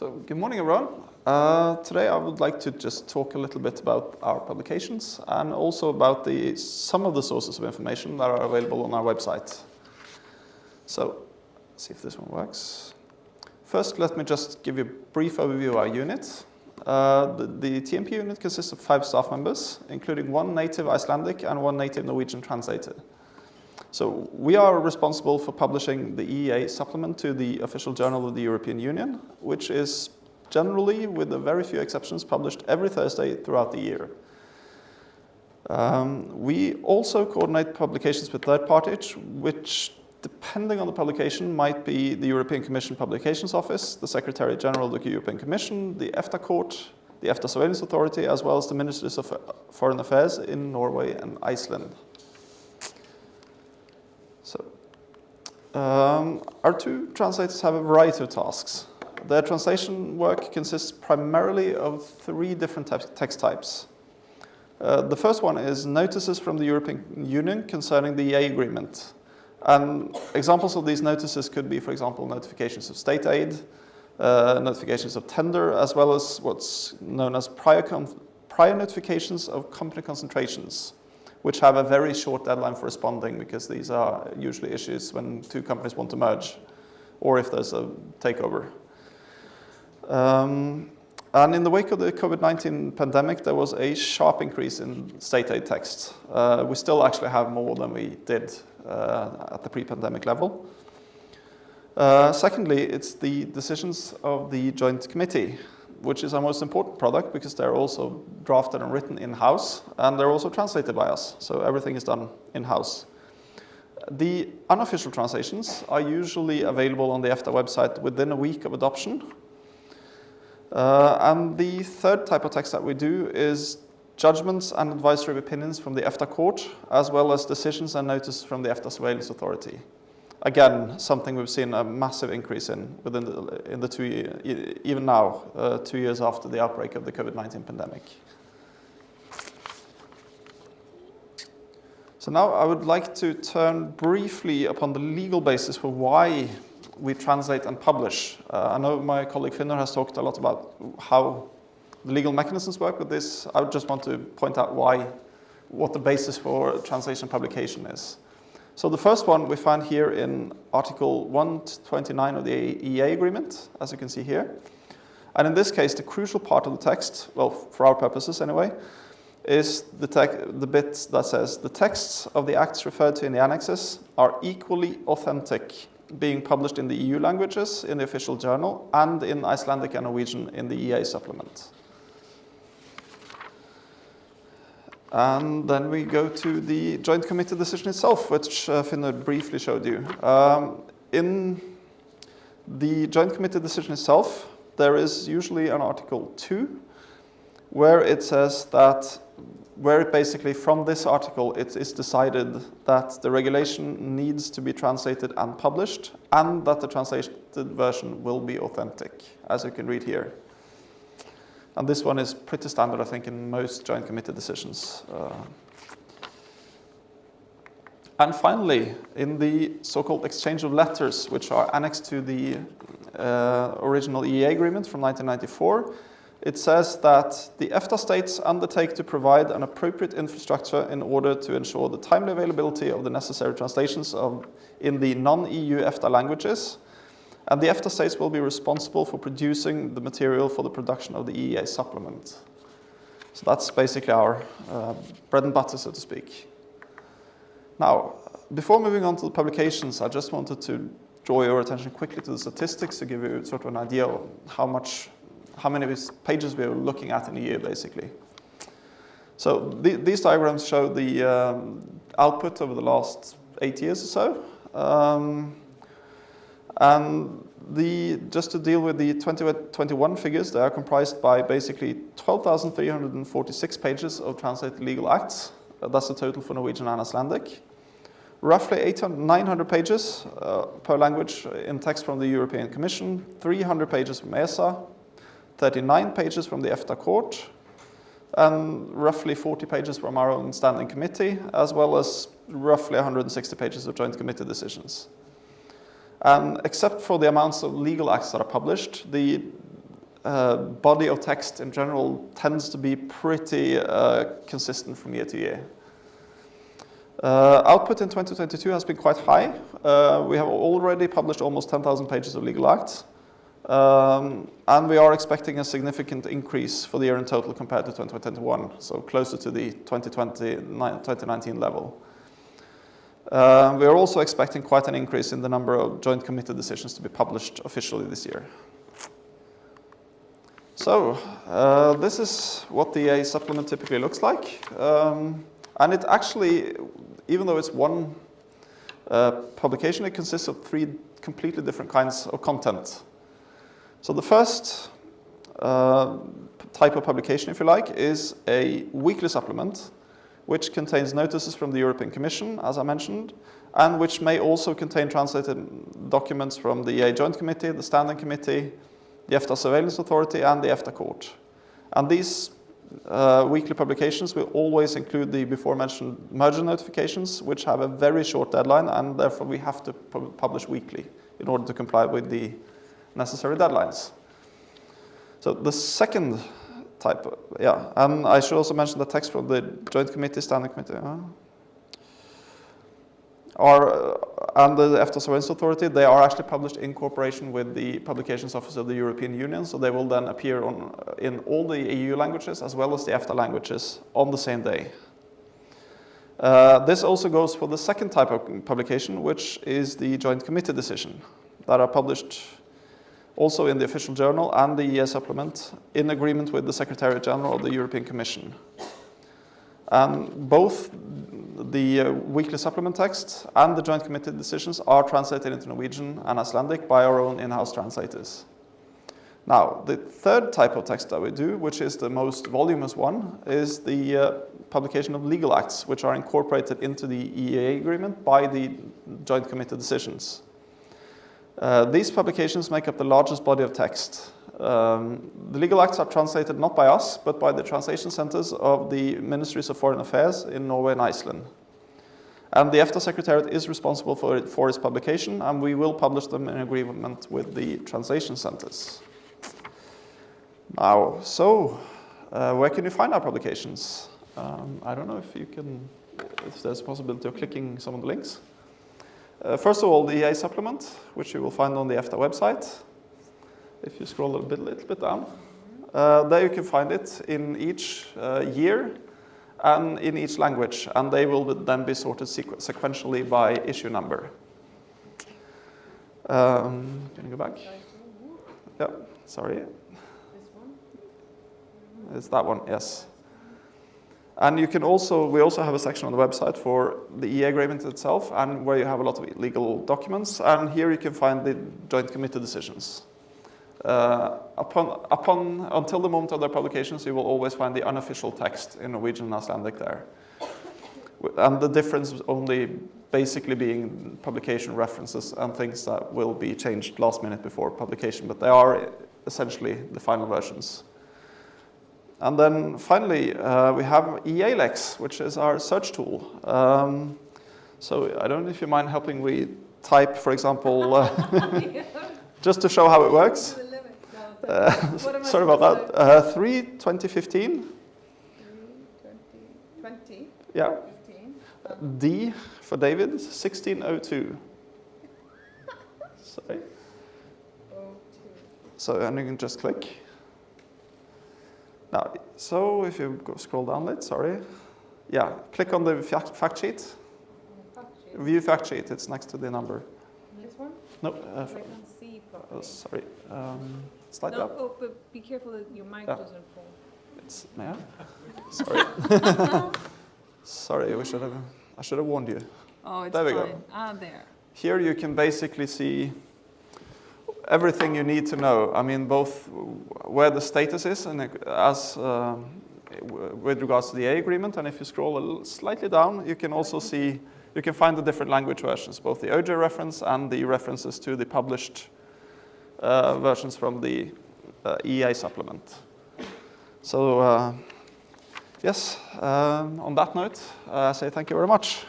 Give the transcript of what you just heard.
So, good morning everyone. Today I would like to just talk a little bit about our publications and also about some of the sources of information that are available on our website. So, let's see if this one works. First, let me just give you a brief overview of our unit. The TMP unit consists of 5 staff members, including 1 native Icelandic and 1 native Norwegian translator. So we are responsible for publishing the EEA supplement to the official journal of the European Union, which is generally, with a very few exceptions, published every Thursday throughout the year. We also coordinate publications with third parties, which, depending on the publication, might be the European Commission Publications Office, the Secretariat General of the European Commission, the EFTA Court, the EFTA Surveillance Authority, as well as the Ministries of Foreign Affairs in Norway and Iceland. Our 2 translators have a variety of tasks. Their translation work consists primarily of 3 different text types. The first one is notices from the European Union concerning the EEA agreement. And examples of these notices could be, for example, notifications of state aid, notifications of tender, as well as what's known as prior notifications of company concentrations, which have a very short deadline for responding because these are usually issues when 2 companies want to merge or if there's a takeover. And in the wake of the COVID-19 pandemic, there was a sharp increase in state aid texts. We still actually have more than we did at the pre-pandemic level. Secondly, it's the decisions of the Joint Committee, which is our most important product because they're also drafted and written in-house, and they're also translated by us, so everything is done in-house. The unofficial translations are usually available on the EFTA website within a week of adoption. And the third type of text that we do is judgments and advisory opinions from the EFTA Court, as well as decisions and notices from the EFTA Surveillance Authority. Again, something we've seen a massive increase in in the 2 years, even now, 2 years after the outbreak of the COVID-19 pandemic. So now I would like to turn briefly upon the legal basis for why we translate and publish. I know my colleague Finnur has talked a lot about how the legal mechanisms work with this. I just want to point out what the basis for translation and publication is. So the first one we find here in Article 129 of the EEA agreement, as you can see here. And in this case, the crucial part of the text, well, for our purposes anyway, is the bit that says, the texts of the acts referred to in the annexes are equally authentic, being published in the EU languages in the official journal and in Icelandic and Norwegian in the EEA supplement. And then we go to the Joint Committee decision itself, which Finnur briefly showed you. In the Joint Committee decision itself, there is usually an Article 2, where it says that, basically from this article, it is decided that the regulation needs to be translated and published, and that the translated version will be authentic, as you can read here. And this one is pretty standard, I think, in most Joint Committee decisions. And finally, in the so-called exchange of letters, which are annexed to the original EEA agreement from 1994, it says that the EFTA states undertake to provide an appropriate infrastructure in order to ensure the timely availability of the necessary translations in the non-EU EFTA languages, and the EFTA states will be responsible for producing the material for the production of the EEA supplement. So that's basically our bread and butter, so to speak. Now, before moving on to the publications, I just wanted to draw your attention quickly to the statistics to give you sort of an idea of how many pages we are looking at in a year, basically. So these diagrams show the output over the last 8 years or so. And just to deal with the 2021 figures, they are comprised by basically 12,346 pages of translated legal acts. That's the total for Norwegian and Icelandic. Roughly 900 pages per language in text from the European Commission, 300 pages from ESA, 39 pages from the EFTA Court, and roughly 40 pages from our own standing committee, as well as roughly 160 pages of joint committee decisions. Except for the amounts of legal acts that are published, the body of text in general tends to be pretty consistent from year to year. Output in 2022 has been quite high. We have already published almost 10,000 pages of legal acts. And we are expecting a significant increase for the year in total compared to 2021, so closer to the 2019 level. We are also expecting quite an increase in the number of joint committee decisions to be published officially this year. So, this is what the EEA supplement typically looks like. And it actually, even though it's one publication, it consists of 3 completely different kinds of content. So the first type of publication, if you like, is a weekly supplement, which contains notices from the European Commission, as I mentioned, and which may also contain translated documents from the EEA Joint Committee, the Standing Committee, the EFTA Surveillance Authority, and the EFTA Court. And these weekly publications will always include the before-mentioned merger notifications, which have a very short deadline, and therefore we have to publish weekly in order to comply with the necessary deadlines. So the second type, and I should also mention the text from the Joint Committee, Standing Committee, and the EFTA Surveillance Authority. They are actually published in cooperation with the Publications Office of the European Union, so they will then appear in all the EU languages as well as the EFTA languages on the same day. This also goes for the second type of publication, which is the Joint Committee decision, that are published also in the official journal and the EEA supplement in agreement with the Secretariat General of the European Commission. And both the weekly supplement text and the joint committee decisions are translated into Norwegian and Icelandic by our own in-house translators. Now, the third type of text that we do, which is the most voluminous one, is the publication of legal acts, which are incorporated into the EEA agreement by the joint committee decisions. These publications make up the largest body of text. The legal acts are translated not by us, but by the translation centers of the Ministries of Foreign Affairs in Norway and Iceland. And the EFTA Secretariat is responsible for its publication, and we will publish them in agreement with the translation centers. Now, so where can you find our publications? I don't know if there's a possibility of clicking some of the links. First of all, the EEA supplement, which you will find on the EFTA website. If you scroll a little bit down, there you can find it in each year and in each language, and they will then be sorted sequentially by issue number. Can you go back? Yeah, sorry. This one? It's that one, yes. And you can we also have a section on the website for the EEA agreement itself, and where you have a lot of legal documents, and here you can find the joint committee decisions. Until the moment of their publications, you will always find the unofficial text in Norwegian and Icelandic there. And the difference only basically being publication references and things that will be changed last minute before publication, but they are essentially the final versions. And then finally, we have EEA Lex, which is our search tool. So I don't know if you mind helping me type, for example, just to show how it works. Sorry about that. 3/2015. 20? Yeah. 15. D for David, 1602. Sorry. 02. So, and you can just click. Now, so if you scroll down a bit, sorry. Yeah, click on the fact sheet. View fact sheet, it's next to the number. This one? No. I can't see properly. Sorry. Slide no, up. oh, but be careful that your mic doesn't fall. It's, yeah. Sorry. Sorry, I should have warned you. Oh, it's there we fine. go. There. Here you can basically see everything you need to know. I mean, both where the status is and with regards to the EEA agreement, and if you scroll slightly down, you can also see, you can find the different language versions, both the OJ reference and the references to the published versions from the EEA supplement. So, yes, on that note, I say thank you very much.